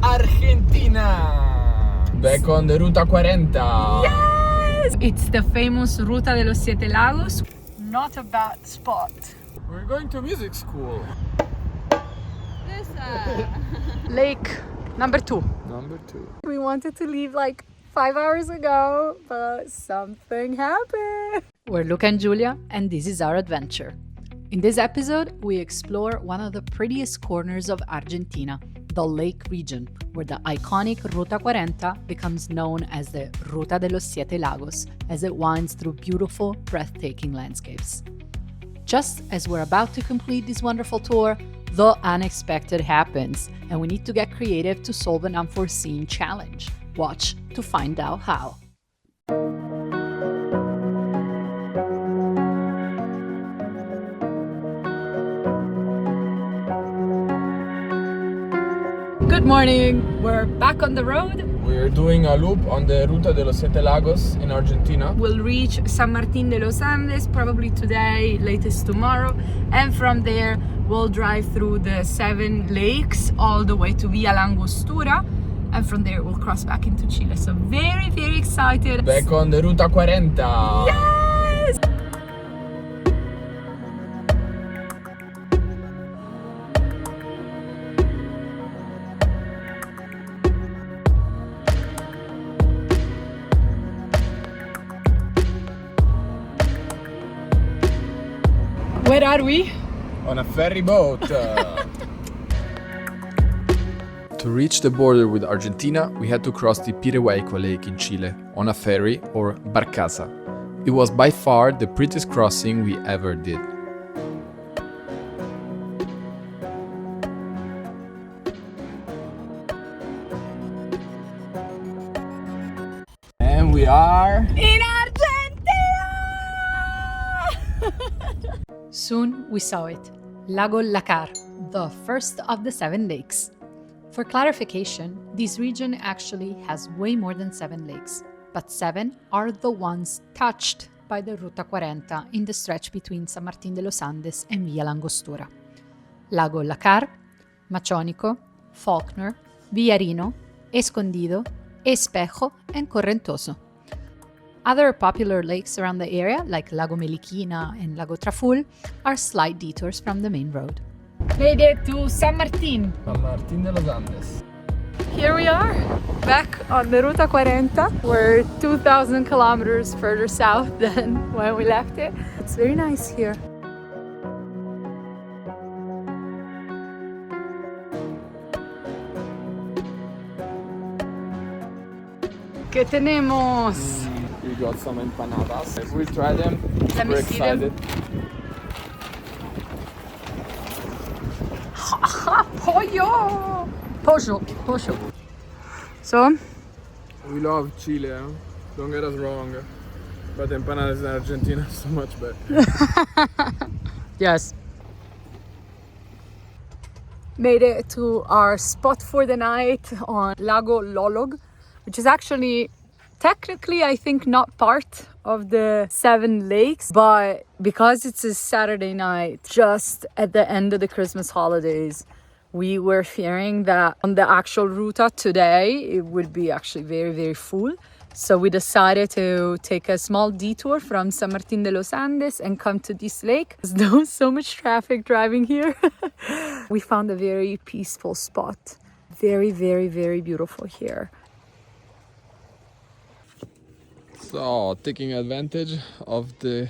Argentina! Back on the Ruta 40! Yes! It's the famous Ruta de los Siete Lagos. Not a bad spot. We're going to music school. Lake number 2. Number 2. We wanted to leave like 5 hours ago, but something happened. We're Luca and Giulia, and this is our adventure. In this episode, we explore one of the prettiest corners of Argentina, the lake region, where the iconic Ruta 40 becomes known as the Ruta de los Siete Lagos, as it winds through beautiful, breathtaking landscapes. Just as we're about to complete this wonderful tour, the unexpected happens, and we need to get creative to solve an unforeseen challenge. Watch to find out how. Good morning! We're back on the road. We're doing a loop on the Ruta de los Siete Lagos in Argentina. We'll reach San Martín de los Andes probably today, latest tomorrow, and from there we'll drive through the 7 lakes all the way to Villa La Angostura, and from there we'll cross back into Chile. So very, very excited. Back on the Ruta 40! Yes! Where are we? On a ferry boat. To reach the border with Argentina, we had to cross the Piré Lake in Chile on a ferry or barcaza. It was by far the prettiest crossing we ever did. And we are In Argentina! Soon we saw it, Lago Lacar, the first of the 7 lakes. For clarification, this region actually has way more than 7 lakes, but 7 are the ones touched by the Ruta 40 in the stretch between San Martín de los Andes and Villa La Angostura. Lago Lacar, Máchonico, Falkner, Villarino, Escondido, Espejo, and Correntoso. Other popular lakes around the area, like Lago Meliquina and Lago Traful, are slight detours from the main road. Made it to San Martín. San Martín de los Andes. Here we are, back on the Ruta 40. We're 2,000 kilometers further south than when we left it. It's very nice here. ¿Qué tenemos? We got some empanadas. We try them. Let me We're see them. excited. Pollo! Pollo. So, We love Chile, huh? Don't get us wrong. But empanadas in Argentina are so much better. yes. Made it to our spot for the night on Lago Lolog, which is actually technically, I think, not part of the 7 lakes, but because it's a Saturday night, just at the end of the Christmas holidays, we were fearing that on the actual Ruta today, it would be actually very, very full. So we decided to take a small detour from San Martín de los Andes and come to this lake. There was so much traffic driving here. We found a very peaceful spot. Very, very, very beautiful here. So, taking advantage of the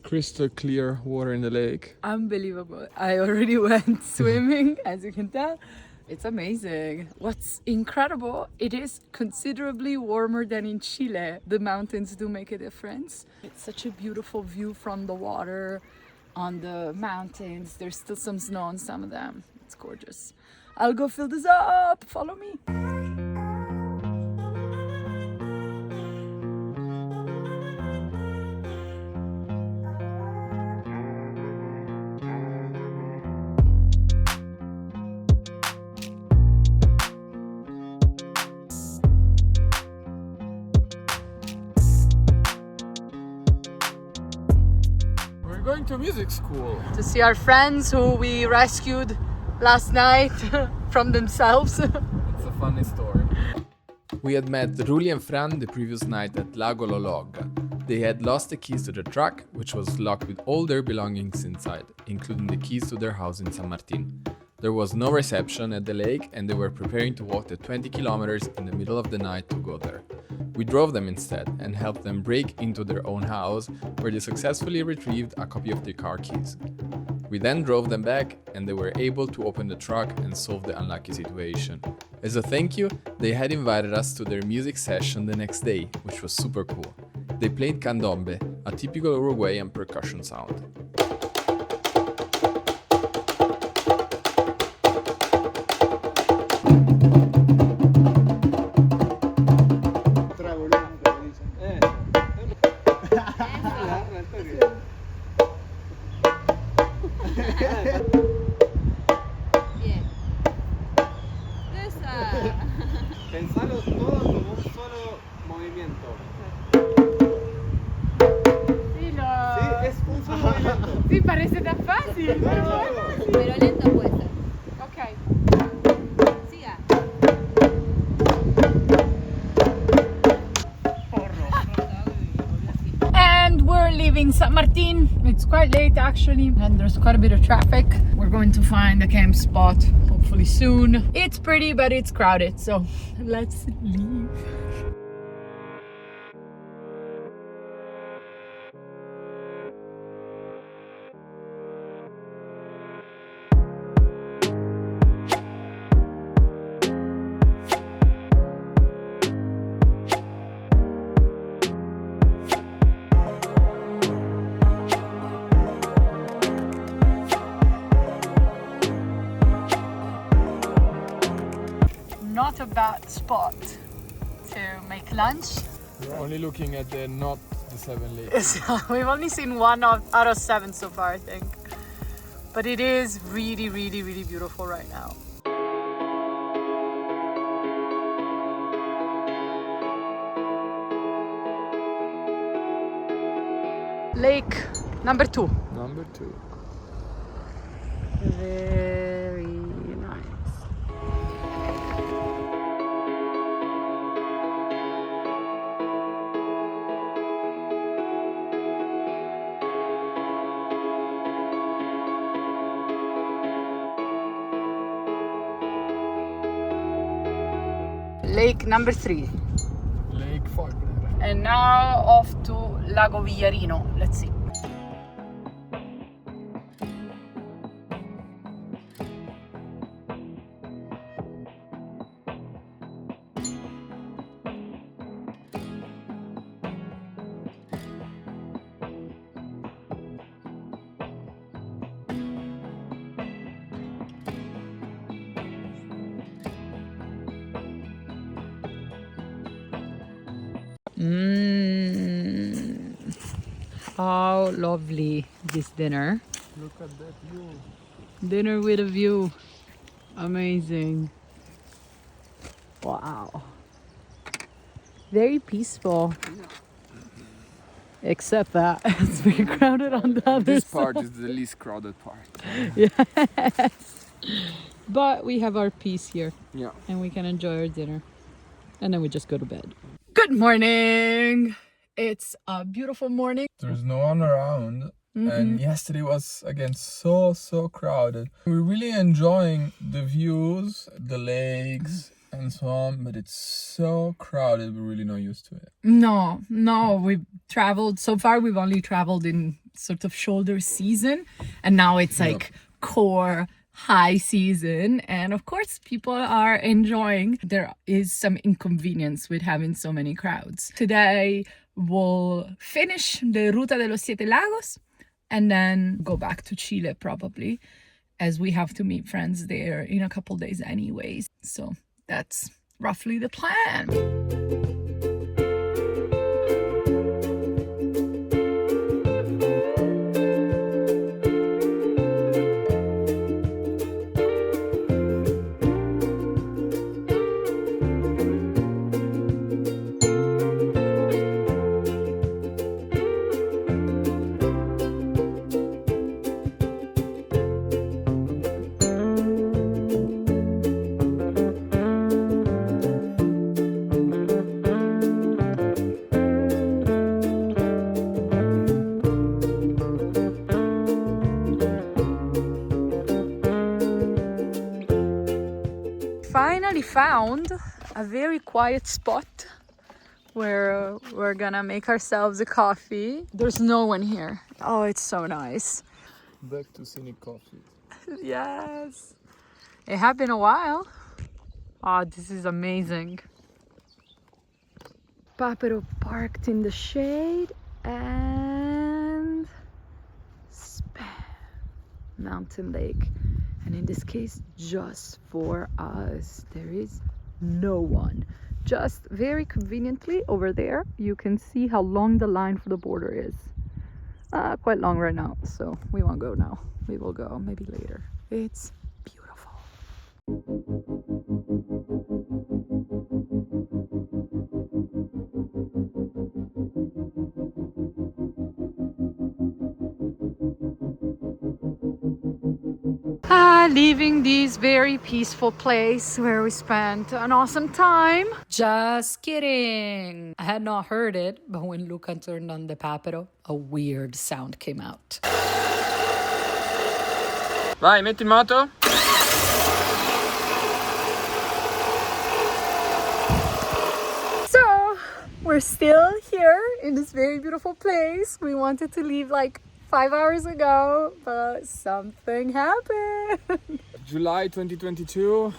crystal clear water in the lake. Unbelievable. I already went swimming, as you can tell. It's amazing. What's incredible, it is considerably warmer than in Chile. The mountains do make a difference. It's such a beautiful view from the water on the mountains. There's still some snow on some of them. It's gorgeous. I'll go fill this up. Follow me. We're going to music school. To see our friends who we rescued last night from themselves. It's a funny story. We had met Ruli and Fran the previous night at Lago Lolog. They had lost the keys to their truck, which was locked with all their belongings inside, including the keys to their house in San Martin. There was no reception at the lake and they were preparing to walk the 20 kilometers in the middle of the night to go there. We drove them instead and helped them break into their own house, where they successfully retrieved a copy of their car keys. We then drove them back and they were able to open the truck and solve the unlucky situation. As a thank you, they had invited us to their music session the next day, which was super cool. They played Candombe, a typical Uruguayan percussion sound. Pensalo todo como un solo movimiento. Sí, Sí, es un solo movimiento. sí, parece tan fácil, pero bueno. Pero lento puede ser. Ok. Siga. And we're leaving San Martin. It's quite late actually, and there's quite a bit of traffic. We're going to find a camp spot hopefully soon. It's pretty, but it's crowded, so let's leave. Not a bad spot to make lunch. We're only looking at not the 7 lakes. We've only seen one out of 7 so far, I think. But it is really, really, really beautiful right now. Lake number 2. Number 2. Very nice. Lake number 3. Lake Falkner. And now off to Lago Villarino. Let's see. How lovely this dinner. Look at that view. Dinner with a view. Amazing. Wow. Very peaceful. Except that it's very crowded on the other This side. part is the least crowded part. Yes. But we have our peace here Yeah. and we can enjoy our dinner. And then we just go to bed. Good morning. It's a beautiful morning. There's no one around. And yesterday was again so crowded. We're really enjoying the views, the lakes and so on, but it's so crowded, we're really not used to it. No, we've traveled so far. We've only traveled in sort of shoulder season, and now it's like core high season, and of course people are enjoying. There is some inconvenience with having so many crowds. Today we'll finish the Ruta de los Siete Lagos and then go back to Chile probably, as we have to meet friends there in a couple days anyways. So that's roughly the plan. finally found a very quiet spot where we're gonna make ourselves a coffee. There's no one here. Oh, it's so nice. Back to scenic coffee. Yes. It had been a while. Oh, this is amazing. Papero parked in the shade and mountain lake. And in this case, just for us. There is no one. Just very conveniently over there, you can see how long the line for the border is. Quite long right now, so we won't go now. We will go maybe later. It's beautiful. Leaving this very peaceful place where we spent an awesome time. Just kidding. I had not heard it, but when Luca turned on the papero, a weird sound came out. Vai, metti in moto. So, we're still here in this very beautiful place. We wanted to leave like 5 hours ago, but something happened. July 2022,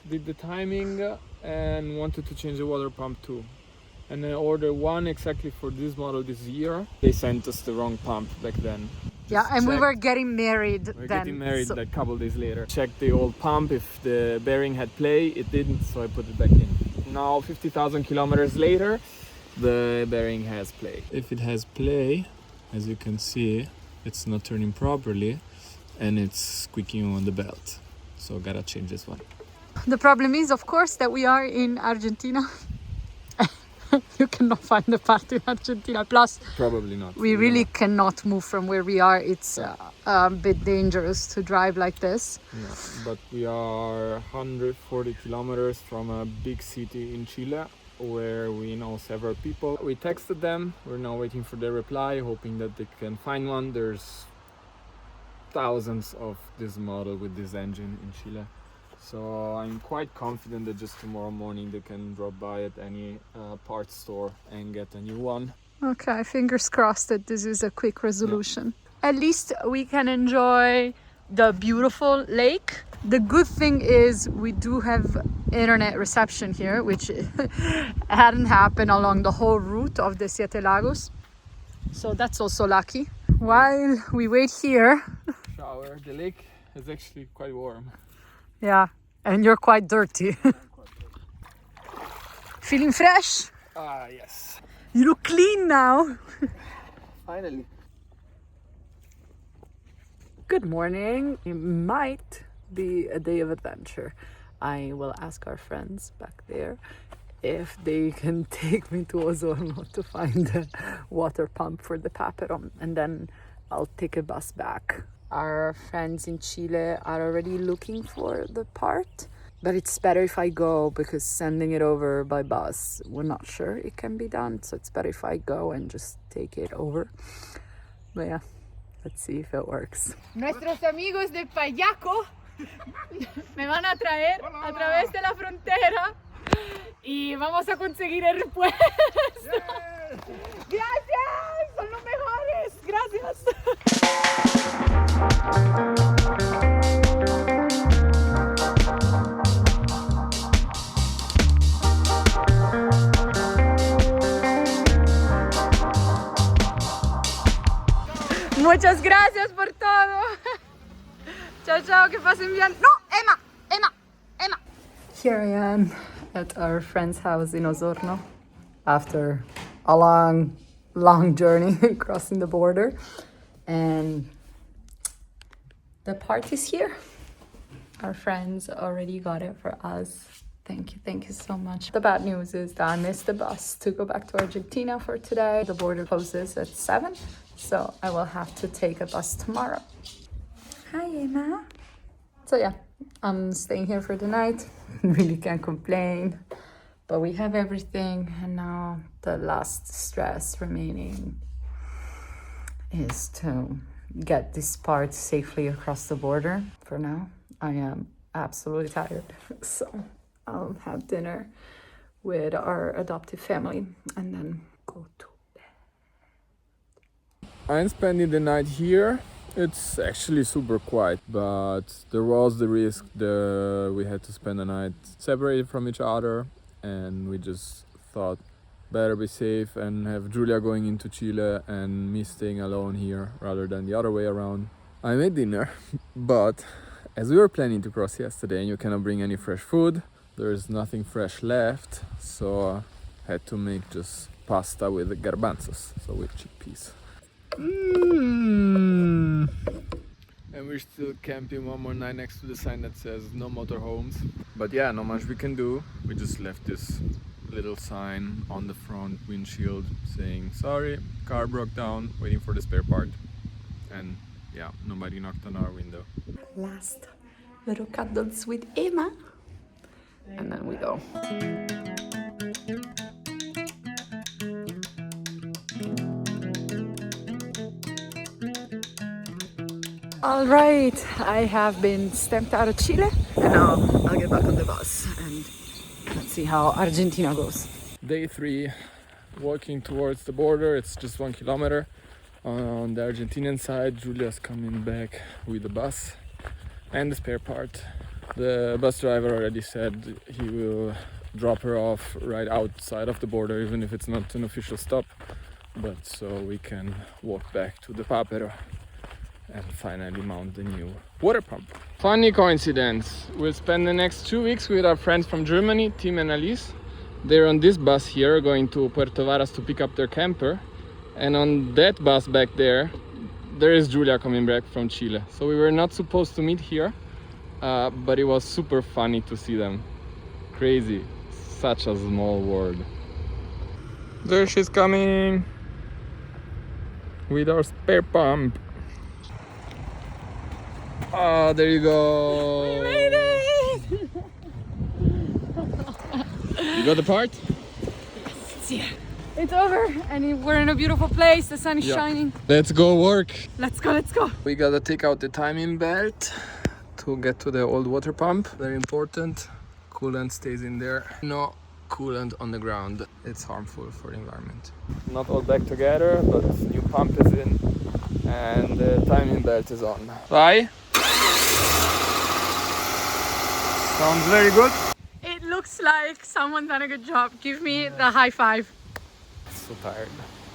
did the timing and wanted to change the water pump too. And I ordered one exactly for this model this year. They sent us the wrong pump back then. Yeah, and we were getting married We're then. getting married so- a couple days later. Checked the old pump if the bearing had play. It didn't, so I put it back in. Now 50,000 kilometers later, the bearing has play. If it has play, as you can see, it's not turning properly and it's squeaking on the belt. So gotta change this one. The problem is, of course, that we are in Argentina. You cannot find the part in Argentina. Plus, Probably not. we really cannot move from where we are. It's a bit dangerous to drive like this. No, but we are 140 kilometers from a big city in Chile where we know several people. We texted them. We're now waiting for their reply, hoping that they can find one. There's thousands of this model with this engine in Chile. So I'm quite confident that just tomorrow morning they can drop by at any parts store and get a new one. Okay, fingers crossed that this is a quick resolution. At least we can enjoy the beautiful lake. The good thing is we do have internet reception here, which hadn't happened along the whole route of the Siete Lagos. So that's also lucky. While we wait here, Shower. The lake is actually quite warm. yeah, and you're quite dirty. Feeling fresh? Ah, yes. You look clean now. Finally. Good morning. It might be a day of adventure. I will ask our friends back there if they can take me to Osorno to find the water pump for the papero, and then I'll take a bus back. Our friends in Chile are already looking for the part, but it's better if I go because sending it over by bus, we're not sure it can be done, so it's better if I go and just take it over. But yeah, let's see if it works. Nuestros amigos de Payaco me van a traer a través de la frontera y vamos a conseguir el repuesto. Gracias, son los mejores. Gracias. Muchas gracias por todo. Chao, chao, que pasen bien. No, Emma. Here I am at our friend's house in Osorno after a long journey crossing the border, and the part is here. Our friends already got it for us. Thank you so much. The bad news is that I missed the bus to go back to Argentina for today. The border closes at 7, so I will have to take a bus tomorrow. Hi, Emma. So yeah, I'm staying here for the night. Really can't complain. But we have everything, and now the last stress remaining is to get this part safely across the border. For now, I am absolutely tired. So I'll have dinner with our adoptive family and then go to bed. I'm spending the night here. It's actually super quiet, but there was the risk that we had to spend the night separated from each other, and we just thought better be safe and have Giulia going into Chile and me staying alone here rather than the other way around. I made dinner, but as we were planning to cross yesterday and you cannot bring any fresh food, there's nothing fresh left, so I had to make just pasta with garbanzos, so with chickpeas. And we're still camping one more night next to the sign that says no motorhomes. But yeah, not much we can do. We just left this little sign on the front windshield saying sorry, car broke down, waiting for the spare part. And yeah, nobody knocked on our window. Last little cuddles with Emma, and then we go. All right, I have been stamped out of Chile, and now I'll get back on the bus and let's see how Argentina goes. Day 3, walking towards the border. It's just 1 kilometer. On the Argentinian side, Giulia's coming back with the bus and the spare part. The bus driver already said he will drop her off right outside of the border, even if it's not an official stop, but so we can walk back to the Papero and finally mount the new water pump. Funny coincidence, we'll spend the next 2 weeks with our friends from Germany, Tim and Alice. They're on this bus here going to Puerto Varas to pick up their camper, and on that bus back there is Giulia coming back from Chile. So we were not supposed to meet here, but it was super funny to see them. Crazy, such a small world. There she's coming with our spare pump. Ah, there you go. We made it! You got the part? It's here. It's over and we're in a beautiful place. The sun is shining. Let's go work. Let's go, let's go. We gotta take out the timing belt to get to the old water pump. Very important. Coolant stays in there. No coolant on the ground. It's harmful for the environment. Not all back together, but new pump is in and the timing belt is on. Bye. Sounds very good. It looks like someone done a good job. Give me the high five. So tired.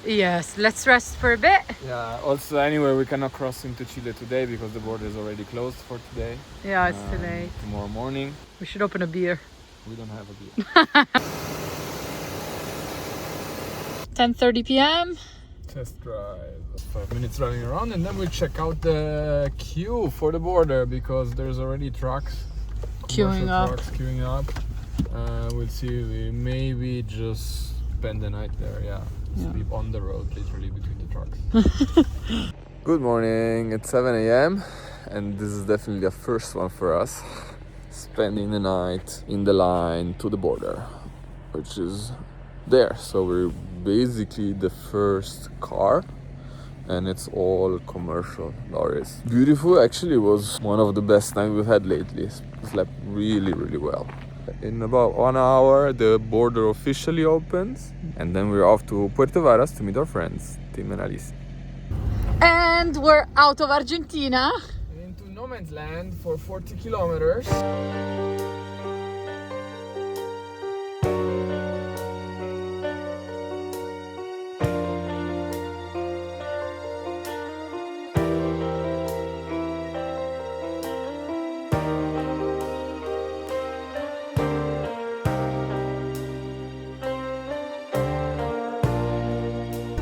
Yes, let's rest for a bit. Yeah, also anyway we cannot cross into Chile today because the border is already closed for today. Yeah, it's too late. Tomorrow morning. We should open a beer. We don't have a beer. 10:30 p.m. Test drive. 5 minutes driving around and then we'll check out the queue for the border because there's already trucks. Queuing up. Trucks queuing up. We'll see. We maybe just spend the night there. Yeah. Sleep on the road, literally between the trucks. Good morning. It's 7 a.m. and this is definitely the first one for us. Spending the night in the line to the border, which is there. So we're basically the first car. And it's all commercial lorries. Beautiful, actually was one of the best nights we've had lately. Slept really, really well. In about 1 hour, the border officially opens. And then we're off to Puerto Varas to meet our friends, Tim and Alice. And we're out of Argentina. Into no man's land for 40 kilometers.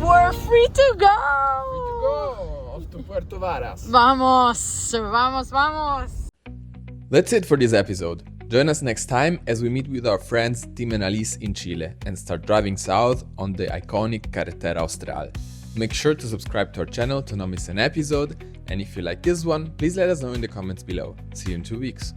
We're free to go! Off to Puerto Varas. Vamos, vamos, vamos! That's it for this episode. Join us next time as we meet with our friends Tim and Alice in Chile and start driving south on the iconic Carretera Austral. Make sure to subscribe to our channel to not miss an episode, and if you like this one, please let us know in the comments below. See you in 2 weeks.